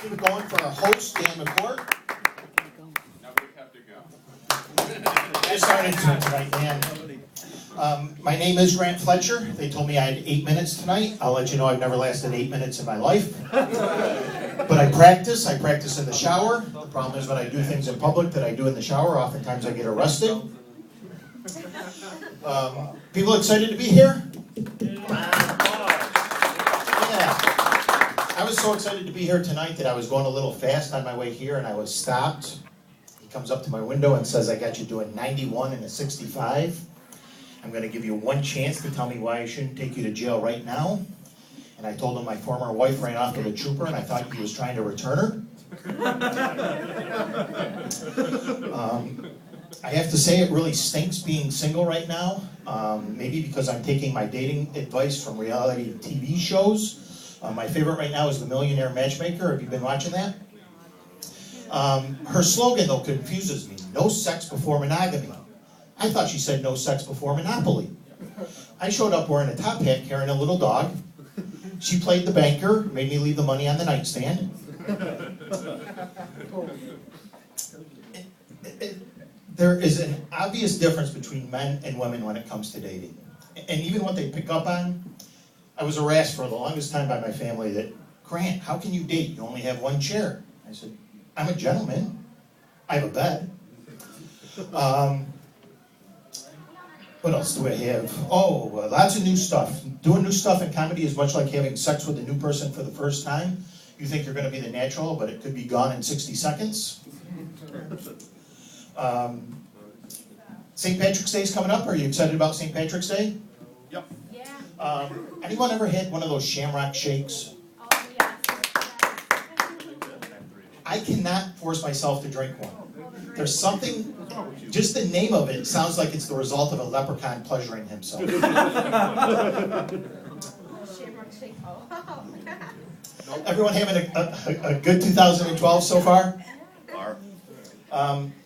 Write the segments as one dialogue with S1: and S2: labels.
S1: Keep it going for our host, Dan McCord.
S2: Now we have to go.
S1: I started tonight, Dan. My name is Grant Fletcher. They told me I had 8 minutes tonight. I'll let you know I've never lasted 8 minutes in my life. But I practice in the shower. The problem is when I do things in public that I do in the shower, oftentimes I get arrested. People excited to be here? Yeah. I was so excited to be here tonight that I was going a little fast on my way here and I was stopped. He comes up to my window and says, I got you doing 91 and a 65. I'm going to give you one chance to tell me why I shouldn't take you to jail right now. And I told him my former wife ran off with a trooper and I thought he was trying to return her. I have to say it really stinks being single right now. Maybe because I'm taking my dating advice from reality TV shows. My favorite right now is The Millionaire Matchmaker. Have you been watching that? Her slogan, though, confuses me. No sex before monogamy. I thought she said no sex before Monopoly. I showed up wearing a top hat, carrying a little dog. She played the banker, made me leave the money on the nightstand. There is an obvious difference between men and women when it comes to dating. And even what they pick up on, I was harassed for the longest time by my family that, Grant, how can you date? You only have one chair. I said, I'm a gentleman. I have a bed. What else do I have? Oh, lots of new stuff. Doing new stuff in comedy is much like having sex with a new person for the first time. You think you're going to be the natural, but it could be gone in 60 seconds. St. Patrick's Day is coming up. Are you excited about St. Patrick's Day?
S2: Yep.
S3: Yeah.
S1: Anyone ever had one of those shamrock shakes?
S3: Oh, yes.
S1: I cannot force myself to drink one. There's something, just the name of it sounds like it's the result of a leprechaun pleasuring himself.
S3: Shamrock shake. Oh.
S1: Everyone having a good 2012 so far?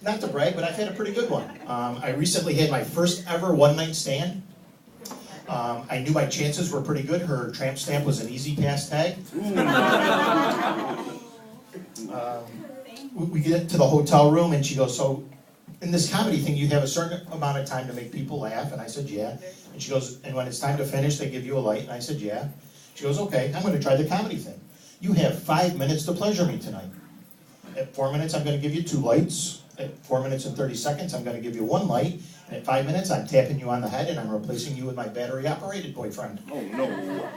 S1: Not to brag, but I've had a pretty good one. I recently had my first ever one-night stand. I knew my chances were pretty good. Her tramp stamp was an easy pass tag. We get to the hotel room and she goes, so in this comedy thing you have a certain amount of time to make people laugh, and I said yeah. And she goes, and when it's time to finish they give you a light, and I said yeah. She goes, okay, I'm going to try the comedy thing. You have 5 minutes to pleasure me tonight. At 4 minutes I'm going to give you 2 lights. At 4 minutes and 30 seconds I'm going to give you 1 light. And at 5 minutes I'm tapping you on the head and I'm replacing you with my battery operated boyfriend.
S2: Oh, no.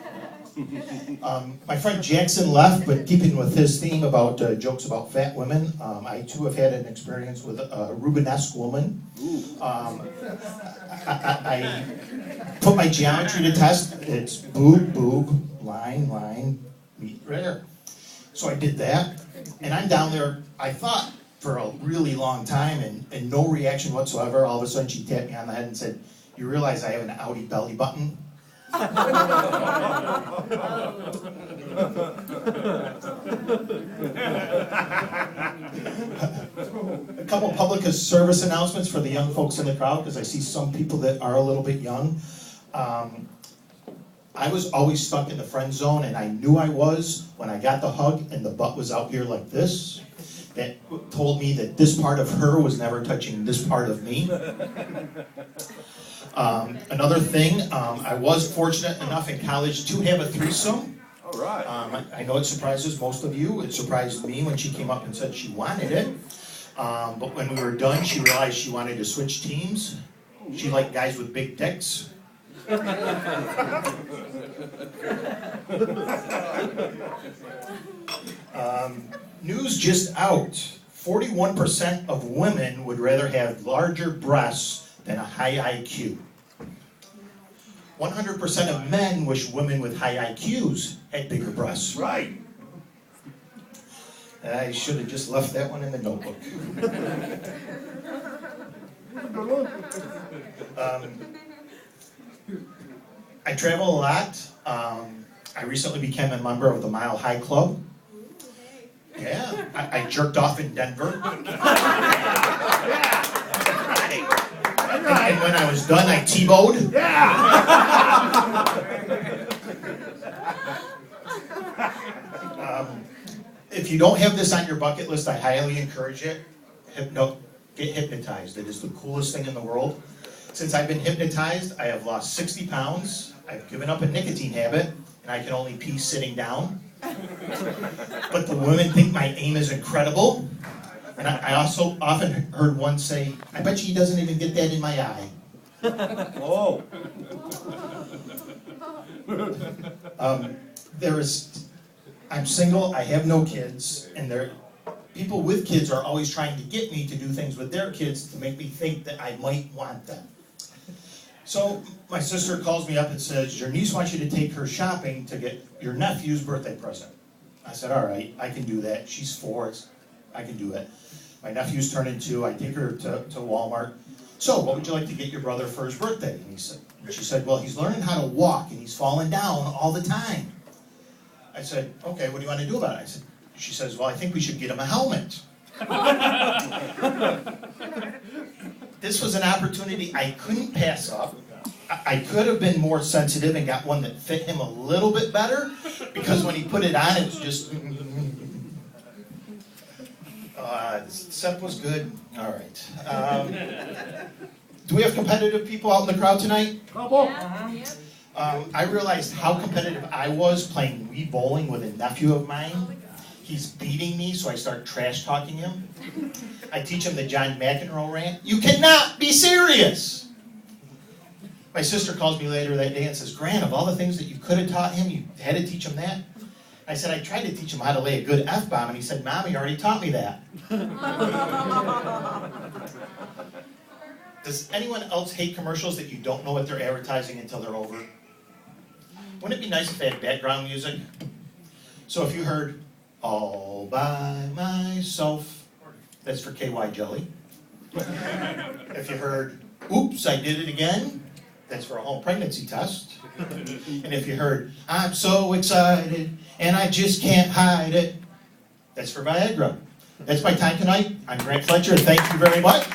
S1: My friend Jackson left, but keeping with his theme about jokes about fat women, I too have had an experience with a Rubenesque woman. I put my geometry to test. It's boob, boob, line, line, meet, rare. So I did that, and I'm down there, I thought, for a really long time, and no reaction whatsoever. All of a sudden she tapped me on the head and said, you realize I have an outie belly button? A couple public service announcements for the young folks in the crowd, because I see some people that are a little bit young. I was always stuck in the friend zone, and I knew I was when I got the hug and the butt was out here like this. That told me that this part of her was never touching this part of me. Another thing, I was fortunate enough in college to have a threesome.
S2: All right.
S1: I know it surprises most of you. It surprised me when she came up and said she wanted it. But when we were done, she realized she wanted to switch teams. She liked guys with big dicks. News just out. 41% of women would rather have larger breasts than a high IQ. 100% of men wish women with high IQs had bigger breasts.
S2: Right.
S1: I should have just left that one in the notebook. I travel a lot. I recently became a member of the Mile High Club. Yeah, I jerked off in Denver. And when I was done, I T-bowed. if you don't have this on your bucket list, I highly encourage it. Get hypnotized. It is the coolest thing in the world. Since I've been hypnotized, I have lost 60 pounds. I've given up a nicotine habit, and I can only pee sitting down. But the women think my aim is incredible. And I also often heard one say, I bet he doesn't even get that in my eye.
S4: Oh.
S1: I'm single, I have no kids, and people with kids are always trying to get me to do things with their kids to make me think that I might want them. So my sister calls me up and says, your niece wants you to take her shopping to get your nephew's birthday present. I said, all right, I can do that. She's 4, I can do it. My nephew's turning 2, I take her to Walmart. So what would you like to get your brother for his birthday? And she said, well, he's learning how to walk and he's falling down all the time. I said, okay, what do you want to do about it? She says, well, I think we should get him a helmet. This was an opportunity I couldn't pass up. I could have been more sensitive and got one that fit him a little bit better, because when he put it on, it was just... Setup was good. All right. Do we have competitive people out in the crowd tonight?
S3: Yeah.
S1: I realized how competitive I was playing Wii bowling with a nephew of mine. He's beating me, so I start trash talking him. I teach him the John McEnroe rant. You cannot be serious! My sister calls me later that day and says, Grant, of all the things that you could have taught him, you had to teach him that? I said, I tried to teach him how to lay a good F-bomb, and he said, Mom, you already taught me that. Does anyone else hate commercials that you don't know what they're advertising until they're over? Wouldn't it be nice if they had background music? So if you heard, all by myself, that's for KY Jelly. If you heard, oops, I did it again, that's for a home pregnancy test. And if you heard, I'm so excited, and I just can't hide it, that's for Viagra. That's my time tonight. I'm Grant Fletcher, thank you very much.